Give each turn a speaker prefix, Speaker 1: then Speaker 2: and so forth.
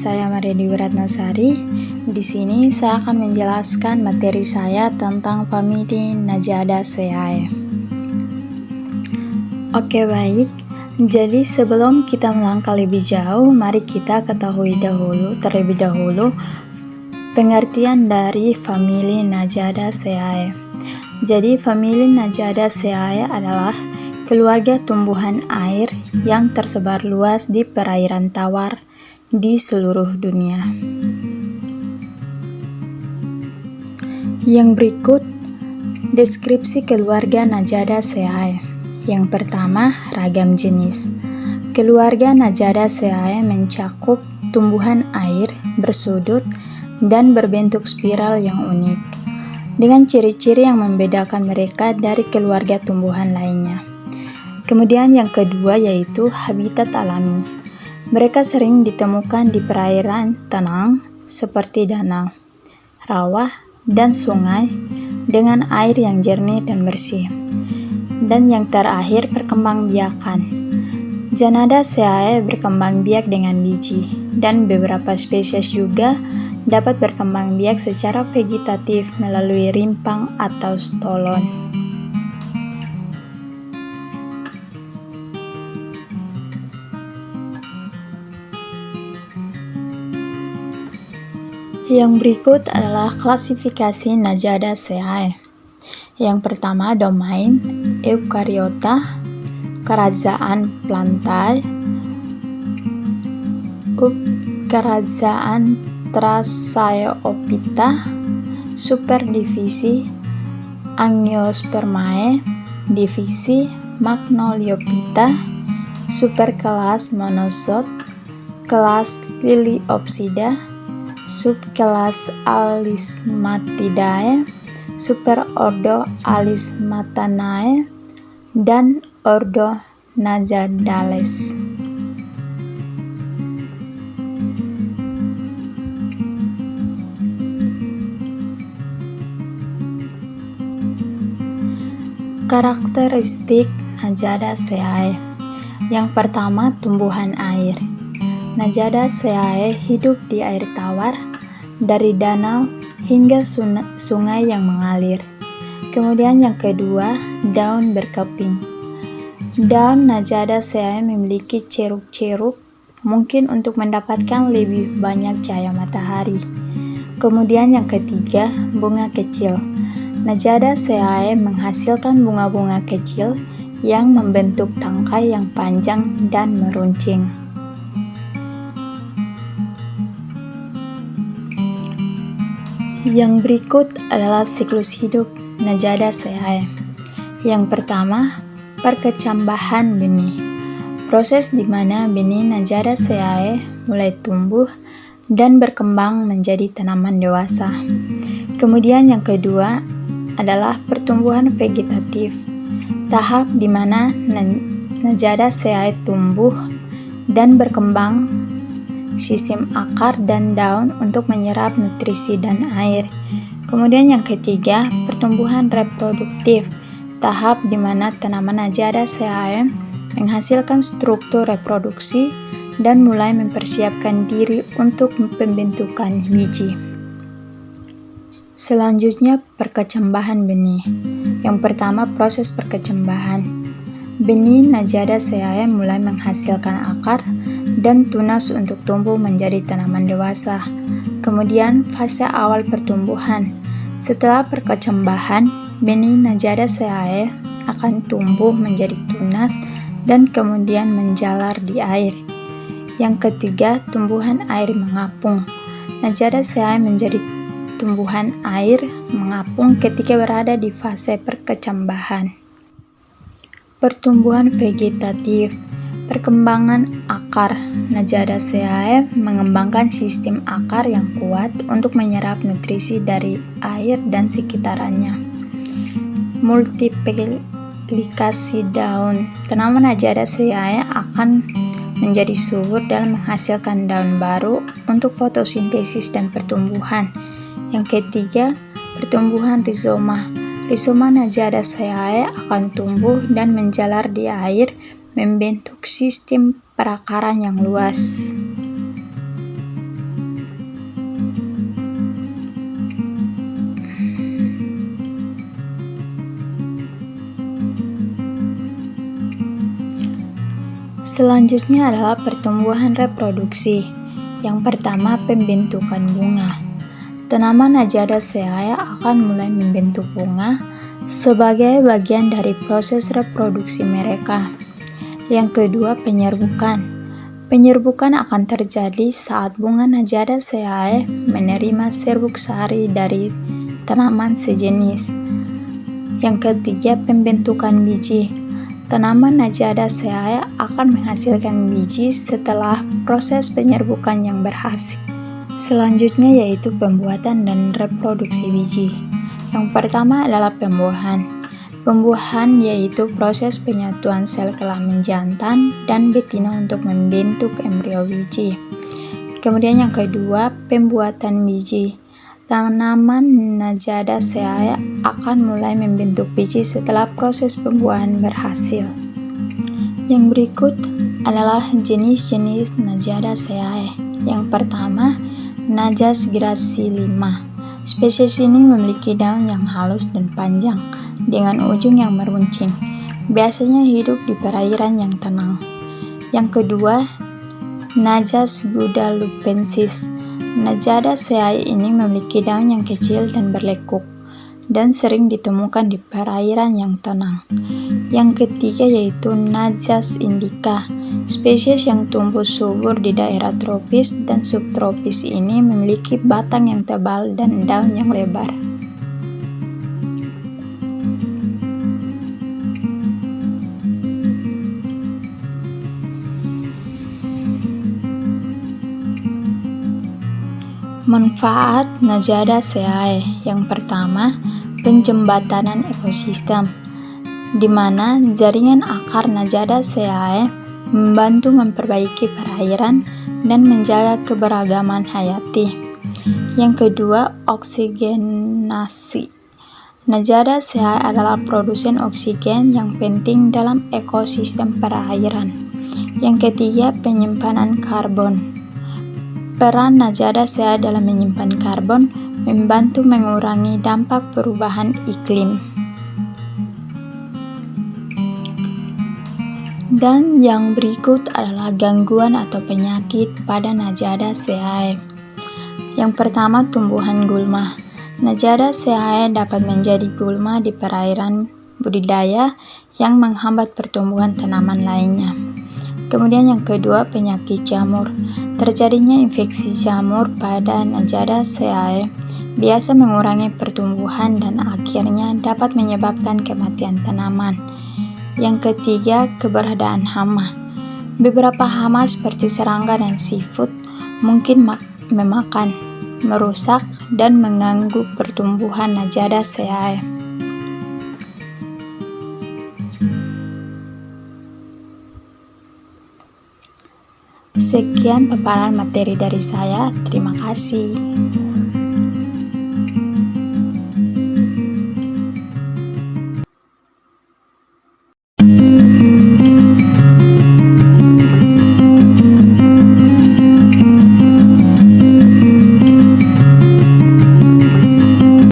Speaker 1: saya Maria Dewi Ratnasari. Di sini saya akan menjelaskan materi saya tentang famili Najadaceae. Oke, baik. Jadi sebelum kita melangkah lebih jauh, mari kita ketahui terlebih dahulu pengertian dari famili Najadaceae. Jadi famili Najadaceae adalah keluarga tumbuhan air yang tersebar luas di perairan tawar di seluruh dunia. Yang berikut deskripsi keluarga Najadaceae. Yang pertama, ragam jenis. Keluarga Najadaceae mencakup tumbuhan air bersudut dan berbentuk spiral yang unik, dengan ciri-ciri yang membedakan mereka dari keluarga tumbuhan lainnya. Kemudian yang kedua yaitu habitat alami. Mereka sering ditemukan di perairan tenang seperti danau, rawa, dan sungai dengan air yang jernih dan bersih. Dan yang terakhir, perkembangbiakan. Zanadaceae berkembang biak dengan biji, dan beberapa spesies juga dapat berkembang biak secara vegetatif melalui rimpang atau stolon. Yang berikut adalah klasifikasi Najadaceae. Yang pertama, domain Eukaryota, kerajaan Plantae, kerajaan Thrasceophyta, superdivisi Angiospermae, divisi Magnoliophyta, superkelas Monozoa, kelas Liliopsida, subkelas Alismatidae, superordo Alismatanae, dan ordo Najadales. Karakteristik Najadaceae. Yang pertama, tumbuhan air. Najadaceae hidup di air tawar, dari danau hingga sungai yang mengalir. Kemudian yang kedua, daun berkeping. Daun Najadaceae memiliki ceruk-ceruk, mungkin untuk mendapatkan lebih banyak cahaya matahari. Kemudian yang ketiga, bunga kecil. Najadaceae menghasilkan bunga-bunga kecil yang membentuk tangkai yang panjang dan meruncing. Yang berikut adalah siklus hidup Najadaceae. Yang pertama, perkecambahan benih. Proses di mana benih Najadaceae mulai tumbuh dan berkembang menjadi tanaman dewasa. Kemudian yang kedua adalah pertumbuhan vegetatif. Tahap di mana Najadaceae tumbuh dan berkembang sistem akar dan daun untuk menyerap nutrisi dan air. Kemudian yang ketiga, pertumbuhan reproduktif. Tahap di mana tanaman Najadaceae menghasilkan struktur reproduksi dan mulai mempersiapkan diri untuk pembentukan biji. Selanjutnya, perkecambahan benih. Yang pertama, proses perkecambahan. Benih Najadaceae mulai menghasilkan akar dan tunas untuk tumbuh menjadi tanaman dewasa. Kemudian fase awal pertumbuhan. Setelah perkecambahan, benih Najadaceae akan tumbuh menjadi tunas dan kemudian menjalar di air. Yang ketiga, tumbuhan air mengapung. Najadaceae menjadi tumbuhan air mengapung ketika berada di fase perkecambahan. Pertumbuhan vegetatif. Perkembangan akar. Najadaceae mengembangkan sistem akar yang kuat untuk menyerap nutrisi dari air dan sekitarannya. Multiplikasi daun. Tanaman Najadaceae akan menjadi subur dan menghasilkan daun baru untuk fotosintesis dan pertumbuhan. Yang ketiga, pertumbuhan rizoma. Rizoma Najadaceae akan tumbuh dan menjalar di air, membentuk sistem perakaran yang luas. Selanjutnya adalah pertumbuhan reproduksi. Yang pertama, pembentukan bunga. Tanaman Najadaceae akan mulai membentuk bunga sebagai bagian dari proses reproduksi mereka. Yang kedua, penyerbukan. Penyerbukan akan terjadi saat bunga Najadaceae menerima serbuk sari dari tanaman sejenis. Yang ketiga, pembentukan biji. Tanaman Najadaceae akan menghasilkan biji setelah proses penyerbukan yang berhasil. Selanjutnya yaitu pembuatan dan reproduksi biji. Yang pertama adalah pembuahan. Pembuahan yaitu proses penyatuan sel kelamin jantan dan betina untuk membentuk embrio biji. Kemudian yang kedua, pembuatan biji. Tanaman Najadaceae akan mulai membentuk biji setelah proses pembuahan berhasil. Yang berikut adalah jenis-jenis Najadaceae. Yang pertama, Najas gracillima. Spesies ini memiliki daun yang halus dan panjang, dengan ujung yang meruncing. Biasanya hidup di perairan yang tenang. Yang kedua, Najas guadalupensis. Najadaceae ini memiliki daun yang kecil dan berlekuk, dan sering ditemukan di perairan yang tenang. Yang ketiga yaitu Najas indica. Spesies yang tumbuh subur di daerah tropis dan subtropis ini memiliki batang yang tebal dan daun yang lebar. Manfaat Najadaceae. Yang pertama, penjembatanan ekosistem, di mana jaringan akar Najadaceae membantu memperbaiki perairan dan menjaga keberagaman hayati. Yang kedua, oksigenasi. Najadaceae adalah produsen oksigen yang penting dalam ekosistem perairan. Yang ketiga, penyimpanan karbon. Peran Najadaceae dalam menyimpan karbon membantu mengurangi dampak perubahan iklim. Dan yang berikut adalah gangguan atau penyakit pada Najadaceae. Yang pertama, tumbuhan gulma. Najadaceae dapat menjadi gulma di perairan budidaya yang menghambat pertumbuhan tanaman lainnya. Kemudian yang kedua, penyakit jamur. Terjadinya infeksi jamur pada Najadaceae biasa mengurangi pertumbuhan dan akhirnya dapat menyebabkan kematian tanaman. Yang ketiga, keberadaan hama. Beberapa hama seperti serangga dan siput mungkin memakan, merusak, dan mengganggu pertumbuhan Najadaceae. Sekian paparan materi dari saya. Terima kasih.